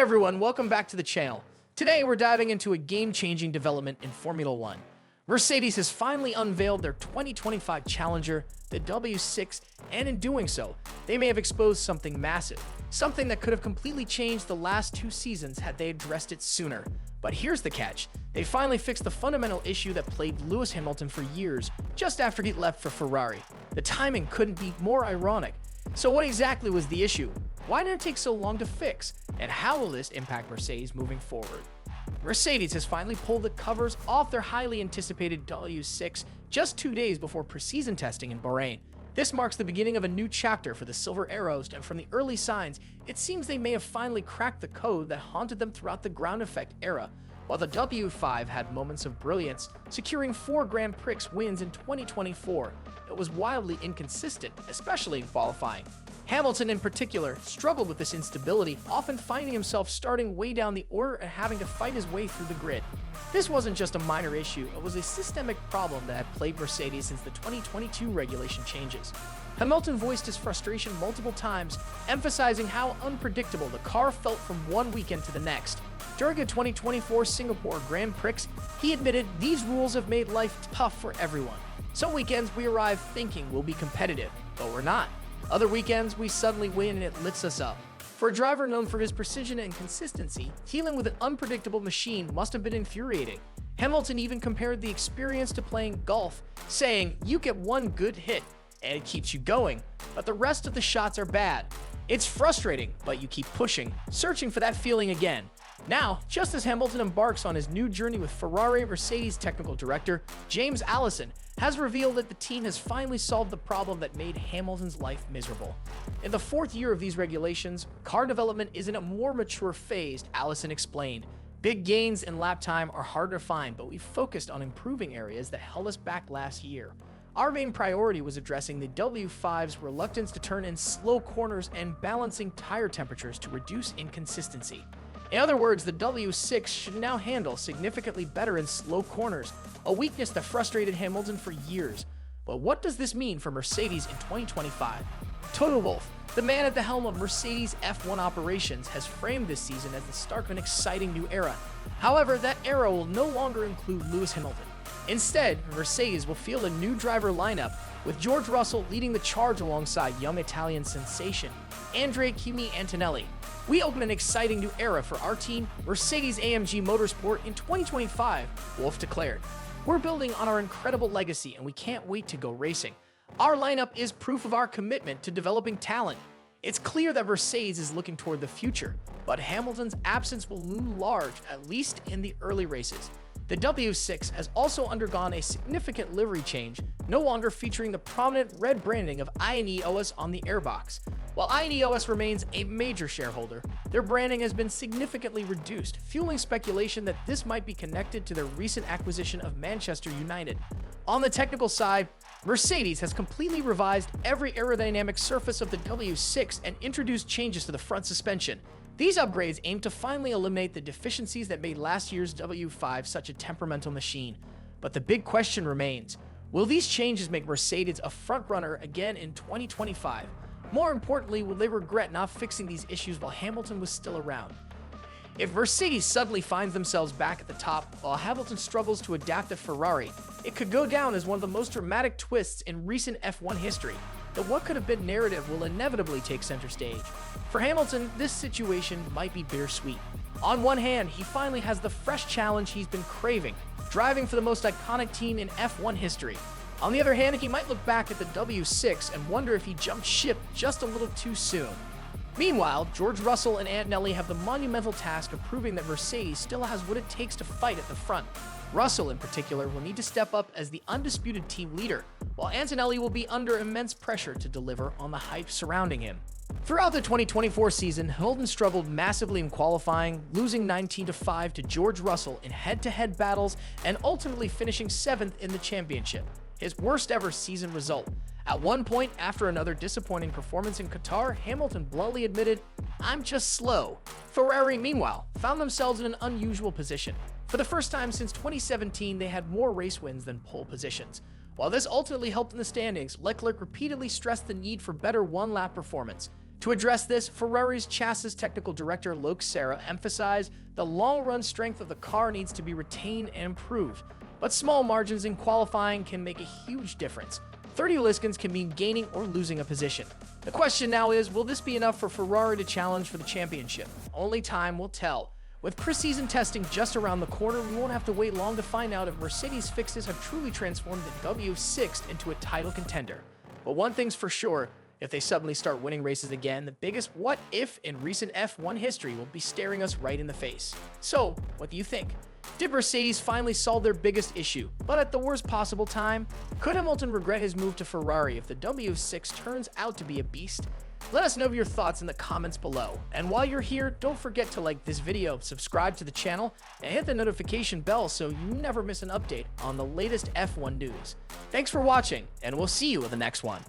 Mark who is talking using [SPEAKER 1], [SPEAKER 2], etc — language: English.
[SPEAKER 1] everyone, welcome back to the channel. Today we're diving into a game-changing development in Formula 1. Mercedes has finally unveiled their 2025 challenger, the W6, and in doing so, they may have exposed something massive, something that could have completely changed the last 2 seasons had they addressed it sooner. But here's the catch. They finally fixed the fundamental issue that plagued Lewis Hamilton for years, just after he left for Ferrari. The timing couldn't be more ironic. So what exactly was the issue? Why did it take so long to fix? And how will this impact Mercedes moving forward? Mercedes has finally pulled the covers off their highly anticipated W6 just 2 days before preseason testing in Bahrain. This marks the beginning of a new chapter for the Silver Arrows, and from the early signs, it seems they may have finally cracked the code that haunted them throughout the ground effect era. While the W5 had moments of brilliance, securing 4 Grand Prix wins in 2024, it was wildly inconsistent, especially in qualifying. Hamilton in particular struggled with this instability, often finding himself starting way down the order and having to fight his way through the grid. This wasn't just a minor issue, it was a systemic problem that had plagued Mercedes since the 2022 regulation changes. Hamilton voiced his frustration multiple times, emphasizing how unpredictable the car felt from one weekend to the next. During a 2024 Singapore Grand Prix, he admitted these rules have made life tough for everyone. Some weekends we arrive thinking we'll be competitive, but we're not. Other weekends we suddenly win and it lifts us up. For a driver known for his precision and consistency, dealing with an unpredictable machine must have been infuriating. Hamilton even compared the experience to playing golf, saying, "You get one good hit, and it keeps you going, but the rest of the shots are bad. It's frustrating, but you keep pushing, searching for that feeling again." Now, just as Hamilton embarks on his new journey with Ferrari, Mercedes technical director James Allison has revealed that the team has finally solved the problem that made Hamilton's life miserable. In the 4th year of these regulations, car development is in a more mature phase, Allison explained. Big gains in lap time are hard to find, but we focused on improving areas that held us back last year. Our main priority was addressing the W5's reluctance to turn in slow corners and balancing tire temperatures to reduce inconsistency. In other words, the W6 should now handle significantly better in slow corners, a weakness that frustrated Hamilton for years. But what does this mean for Mercedes in 2025? Toto Wolff, the man at the helm of Mercedes F1 operations, has framed this season as the start of an exciting new era. However, that era will no longer include Lewis Hamilton. Instead, Mercedes will field a new driver lineup, with George Russell leading the charge alongside young Italian sensation Andrea Kimi Antonelli. We open an exciting new era for our team, Mercedes-AMG Motorsport, in 2025, Wolff declared. We're building on our incredible legacy and we can't wait to go racing. Our lineup is proof of our commitment to developing talent. It's clear that Mercedes is looking toward the future, but Hamilton's absence will loom large, at least in the early races. The W6 has also undergone a significant livery change, no longer featuring the prominent red branding of INEOS on the airbox. While INEOS remains a major shareholder, their branding has been significantly reduced, fueling speculation that this might be connected to their recent acquisition of Manchester United. On the technical side, Mercedes has completely revised every aerodynamic surface of the W6 and introduced changes to the front suspension. These upgrades aim to finally eliminate the deficiencies that made last year's W5 such a temperamental machine. But the big question remains, will these changes make Mercedes a frontrunner again in 2025? More importantly, will they regret not fixing these issues while Hamilton was still around? If Mercedes suddenly finds themselves back at the top while Hamilton struggles to adapt at Ferrari, it could go down as one of the most dramatic twists in recent F1 history. That what could have been narrative will inevitably take center stage. For Hamilton, this situation might be bittersweet. On one hand, he finally has the fresh challenge he's been craving, driving for the most iconic team in F1 history. On the other hand, he might look back at the W6 and wonder if he jumped ship just a little too soon. Meanwhile, George Russell and Antonelli have the monumental task of proving that Mercedes still has what it takes to fight at the front. Russell, in particular, will need to step up as the undisputed team leader, while Antonelli will be under immense pressure to deliver on the hype surrounding him. Throughout the 2024 season, Hamilton struggled massively in qualifying, losing 19-5 to George Russell in head-to-head battles and ultimately finishing 7th in the championship, his worst ever season result. At one point, after another disappointing performance in Qatar, Hamilton bluntly admitted, "I'm just slow." Ferrari, meanwhile, found themselves in an unusual position. For the first time since 2017, they had more race wins than pole positions. While this ultimately helped in the standings, Leclerc repeatedly stressed the need for better one-lap performance. To address this, Ferrari's chassis technical director Leclerc emphasized the long-run strength of the car needs to be retained and improved, but small margins in qualifying can make a huge difference. 30 Liscans can mean gaining or losing a position. The question now is, will this be enough for Ferrari to challenge for the championship? Only time will tell. With preseason testing just around the corner, we won't have to wait long to find out if Mercedes' fixes have truly transformed the W6 into a title contender. But one thing's for sure, if they suddenly start winning races again, the biggest what if in recent F1 history will be staring us right in the face. So, what do you think? Did Mercedes finally solve their biggest issue, but at the worst possible time? Could Hamilton regret his move to Ferrari if the W6 turns out to be a beast? Let us know your thoughts in the comments below. And while you're here, don't forget to like this video, subscribe to the channel, and hit the notification bell so you never miss an update on the latest F1 news. Thanks for watching, and we'll see you in the next one.